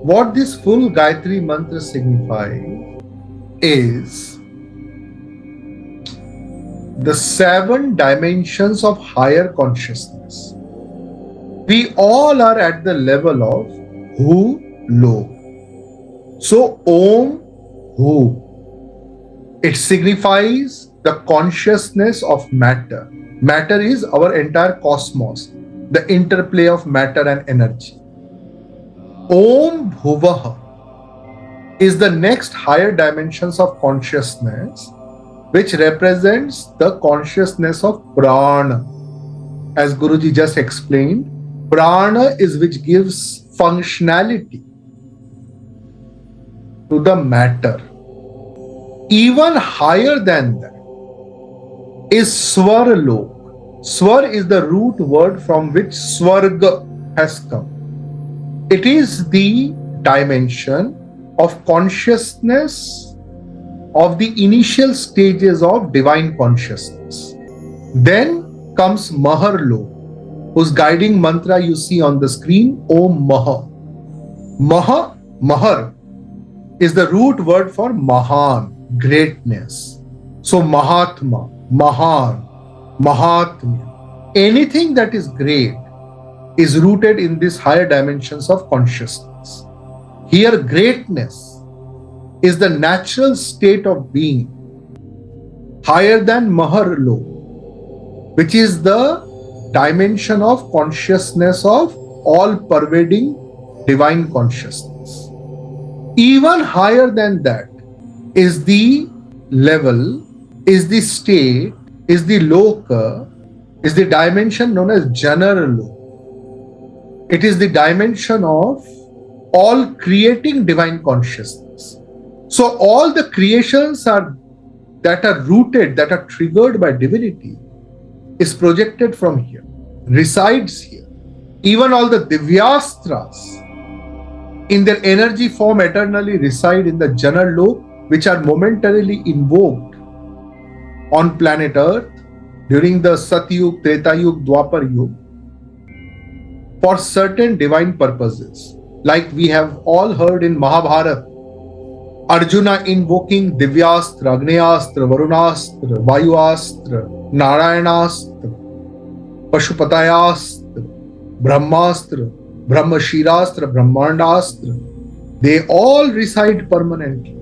What this full Gayatri mantra signifies is the 7 dimensions of higher consciousness. We all are at the level of Hu Lo. So Om Hu, it signifies the consciousness of matter. Matter is our entire cosmos, the interplay of matter and energy. Om Bhuvaha is the next higher dimensions of consciousness, which represents the consciousness of prana. As Guruji just explained, prana is which gives functionality to the matter. Even higher than that is Swarlok. Swar is the root word from which Swarga has come. It is the dimension of consciousness of the initial stages of divine consciousness. Then comes Maharlok, whose guiding mantra you see on the screen, Om Maha. Mahar is the root word for Mahan, greatness. So Mahatma, Mahan, Mahatmya, anything that is great is rooted in these higher dimensions of consciousness. Here, greatness is the natural state of being, higher than Maharlo, which is the dimension of consciousness of all-pervading divine consciousness. Even higher than that is the level, is the state, is the loka, is the dimension known as Janaralo. It is the dimension of all creating divine consciousness. So all the creations that are rooted, that are triggered by divinity, is projected from here, resides here. Even all the Divyastras in their energy form eternally reside in the Janar Lok, which are momentarily invoked on planet Earth during the Satyug, Treta Yug, Dwapar Yug for certain divine purposes. Like we have all heard in Mahabharata, Arjuna invoking Divyastra, Agnyastra, Varunastra, Vayuastra, Narayanastra, Pashupatayastra, Brahmastra, Brahmashirastra, Brahmandastra. They all reside permanently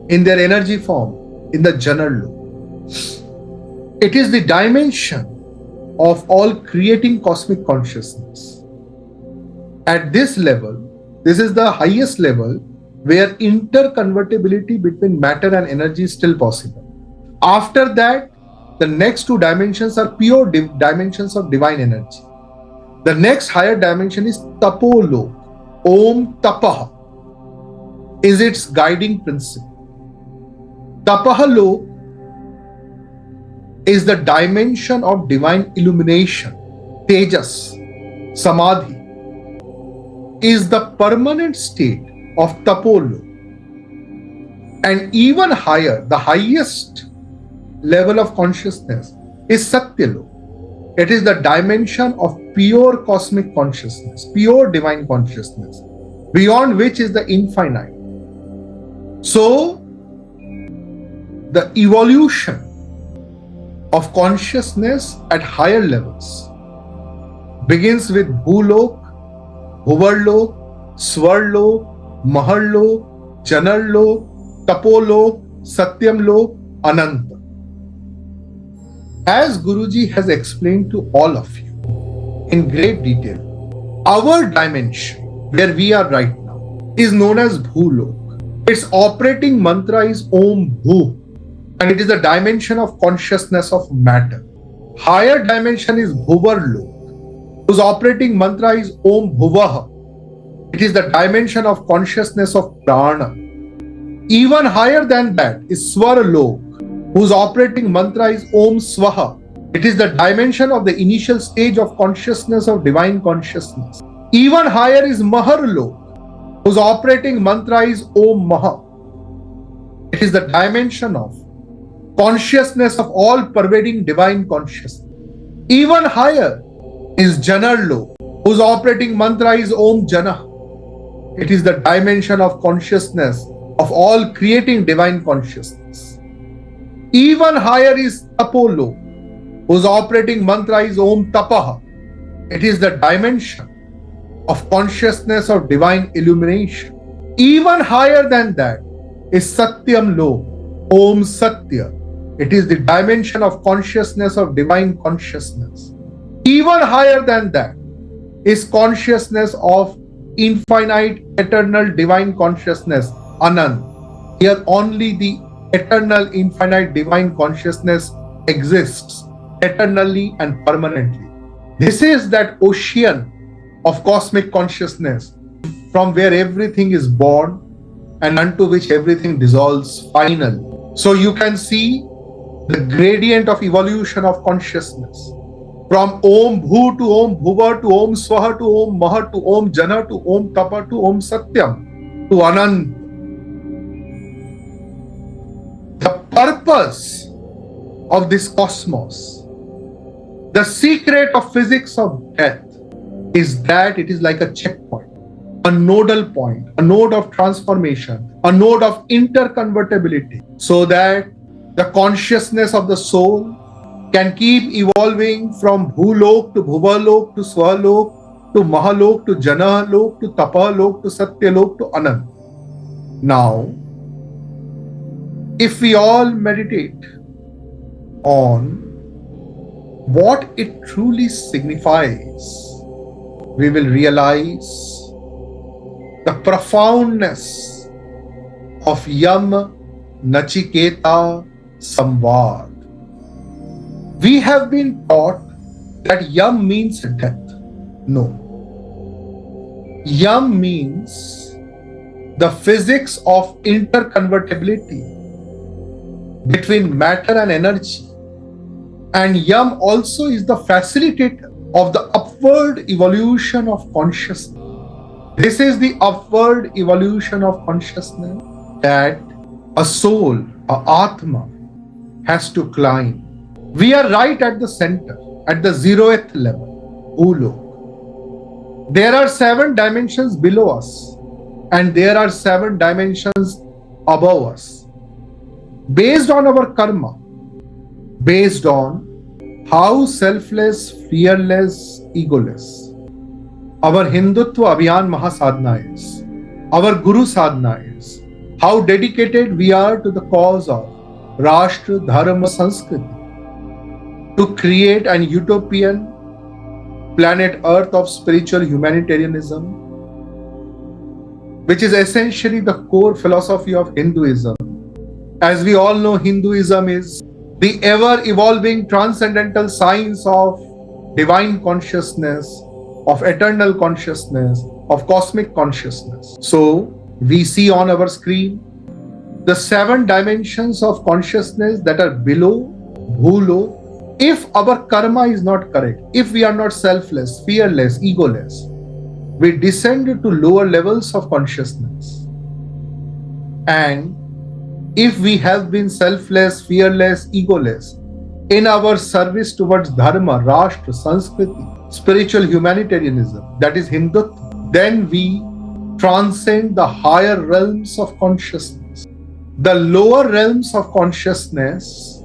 in their energy form in the Janarlo. It is the dimension of all creating cosmic consciousness. At this level, this is the highest level where interconvertibility between matter and energy is still possible. After that, the next 2 dimensions are pure dimensions of divine energy. The next higher dimension is Tapolo. Om Tapaha is its guiding principle. Tapahalo is the dimension of divine illumination. Tejas, Samadhi, is the permanent state of Tapolo. And even higher, the highest level of consciousness is Satyalo. It is the dimension of pure cosmic consciousness, pure divine consciousness, beyond which is the infinite. So, the evolution of consciousness at higher levels begins with Bhulok, Bhuvarlok, Swarlok, Maharlok, Janarlok, Tapolok, Satyamlok, Ananta. As Guruji has explained to all of you in great detail, our dimension where we are right now is known as Bhulok. Its operating mantra is Om Bhu, and it is the dimension of consciousness of matter. Higher dimension is Bhuvarlok, whose operating mantra is Om Bhuvaha. It is the dimension of consciousness of prana. Even higher than that is Swarlok, whose operating mantra is Om Swaha. It is the dimension of the initial stage of consciousness of divine consciousness. Even higher is Maharlok, whose operating mantra is Om Maha. It is the dimension of consciousness of all pervading divine consciousness. Even higher is Janarlo, whose operating mantra is Om Jana. It is the dimension of consciousness of all creating divine consciousness. Even higher is Tapolo, whose operating mantra is Om Tapaha. It is the dimension of consciousness of divine illumination. Even higher than that is Satyam Lo, Om Satya. It is the dimension of consciousness of divine consciousness. Even higher than that is consciousness of infinite, eternal, divine consciousness, Anand. Here only the eternal, infinite, divine consciousness exists eternally and permanently. This is that ocean of cosmic consciousness from where everything is born and unto which everything dissolves finally. So you can see the gradient of evolution of consciousness. From Om Bhu to Om Bhuva to Om Swaha to Om Maha to Om Jana to Om Tapa to Om Satyam to Anand. The purpose of this cosmos, the secret of physics of death, is that it is like a checkpoint, a nodal point, a node of transformation, a node of interconvertibility, so that the consciousness of the soul can keep evolving from Bhulok to Bhuvalok to Swalok to Mahalok to Janalok to Tapalok to Satyalok to Anand. Now, if we all meditate on what it truly signifies, we will realize the profoundness of Yam Nachiketa Samvad. We have been taught that Yam means death. No. Yam means the physics of interconvertibility between matter and energy. And Yam also is the facilitator of the upward evolution of consciousness. This is the upward evolution of consciousness that a soul, a Atma, has to climb. We are right at the center, at the 0th level, Bhulok. There are 7 dimensions below us, and there are 7 dimensions above us. Based on our karma, based on how selfless, fearless, egoless our Hindutva Abhiyan Mahasadhana is, our Guru Sadhana is, how dedicated we are to the cause of Rashtra, Dharma, Sanskriti, to create an utopian planet Earth of spiritual humanitarianism, which is essentially the core philosophy of Hinduism. As we all know, Hinduism is the ever-evolving transcendental science of divine consciousness, of eternal consciousness, of cosmic consciousness. So, we see on our screen the 7 dimensions of consciousness that are below Bhulok. If our karma is not correct, if we are not selfless, fearless, egoless, we descend to lower levels of consciousness. And if we have been selfless, fearless, egoless in our service towards Dharma, Rashtra, Sanskriti, spiritual humanitarianism, that is Hindutva, then we transcend the higher realms of consciousness. The lower realms of consciousness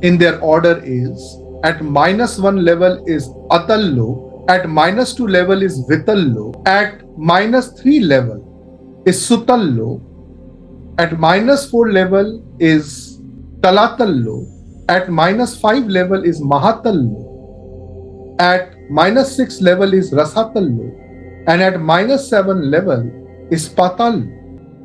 in their order is, at -1 level is Atallo, at -2 level is Vitallo, at -3 level is Sutallo, at -4 level is Talatallo, at -5 level is Mahatallo, at -6 level is Rasatallo, and at -7 level is Patallo.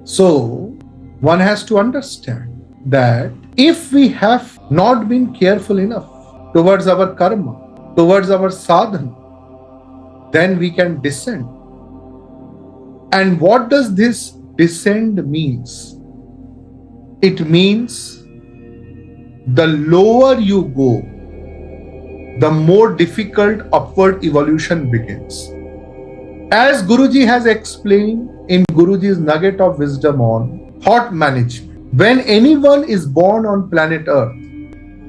So, one has to understand that if we have not been careful enough towards our karma, towards our sadhana, then we can descend. And what does this descend means? It means the lower you go, the more difficult upward evolution begins. As Guruji has explained in Guruji's nugget of wisdom on thought management, when anyone is born on planet Earth,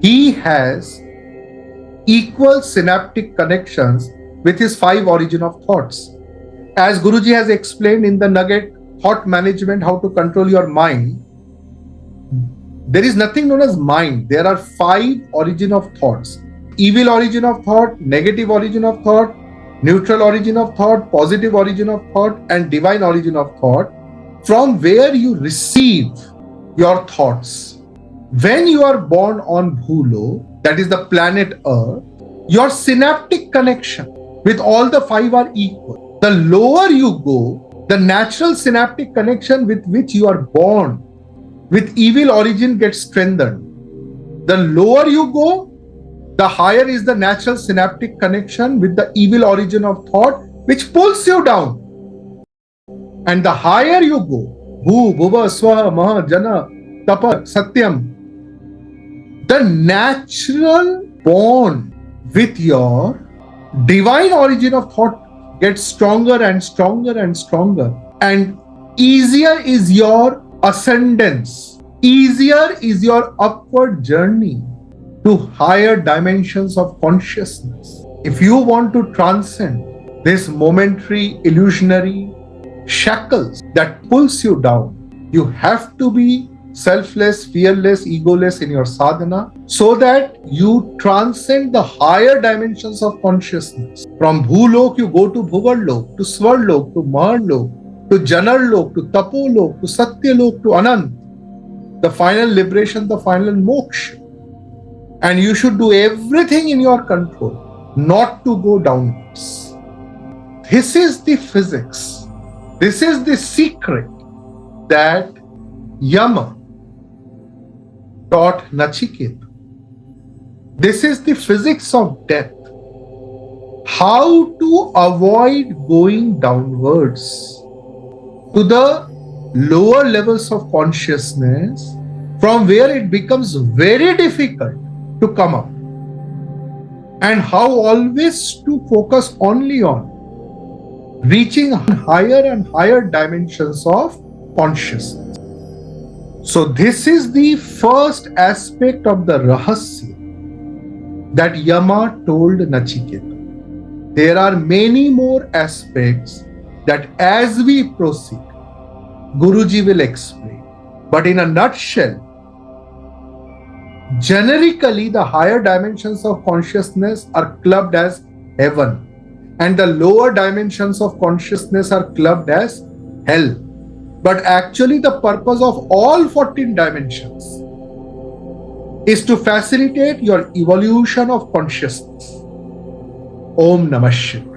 he has equal synaptic connections with his 5 origin of thoughts. As Guruji has explained in the nugget, thought management, how to control your mind, there is nothing known as mind. There are 5 origin of thoughts: evil origin of thought, negative origin of thought, neutral origin of thought, positive origin of thought, and divine origin of thought, from where you receive your thoughts. When you are born on Bhulo, that is the planet Earth, your synaptic connection with all the 5 are equal. The lower you go, the natural synaptic connection with which you are born with evil origin gets strengthened. The lower you go, the higher is the natural synaptic connection with the evil origin of thought, which pulls you down. And the higher you go, Bhu, Bhuva, Swaha, Maha, Jana, Tapa, Satyam, the natural bond with your divine origin of thought gets stronger and stronger and stronger. And easier is your ascendance. Easier is your upward journey to higher dimensions of consciousness. If you want to transcend this momentary, illusionary shackles that pulls you down, you have to be selfless, fearless, egoless in your sadhana, so that you transcend the higher dimensions of consciousness. From Bhulok, you go to Bhuvarlok, to Svarlok, to Maharlok, to Janarlok, to Tapolok, to Satyalok, to Anant, the final liberation, the final moksha. And you should do everything in your control not to go downwards. This is the physics. This is the secret that Yama taught Nachiketa. This is the physics of death. How to avoid going downwards to the lower levels of consciousness, from where it becomes very difficult to come up. And how always to focus only on reaching higher and higher dimensions of consciousness. So this is the first aspect of the Rahasya that Yama told Nachiketa. There are many more aspects that as we proceed, Guruji will explain. But in a nutshell, generically the higher dimensions of consciousness are clubbed as heaven, and the lower dimensions of consciousness are clubbed as hell. But actually the purpose of all 14 dimensions is to facilitate your evolution of consciousness. Om Namah Shivaya.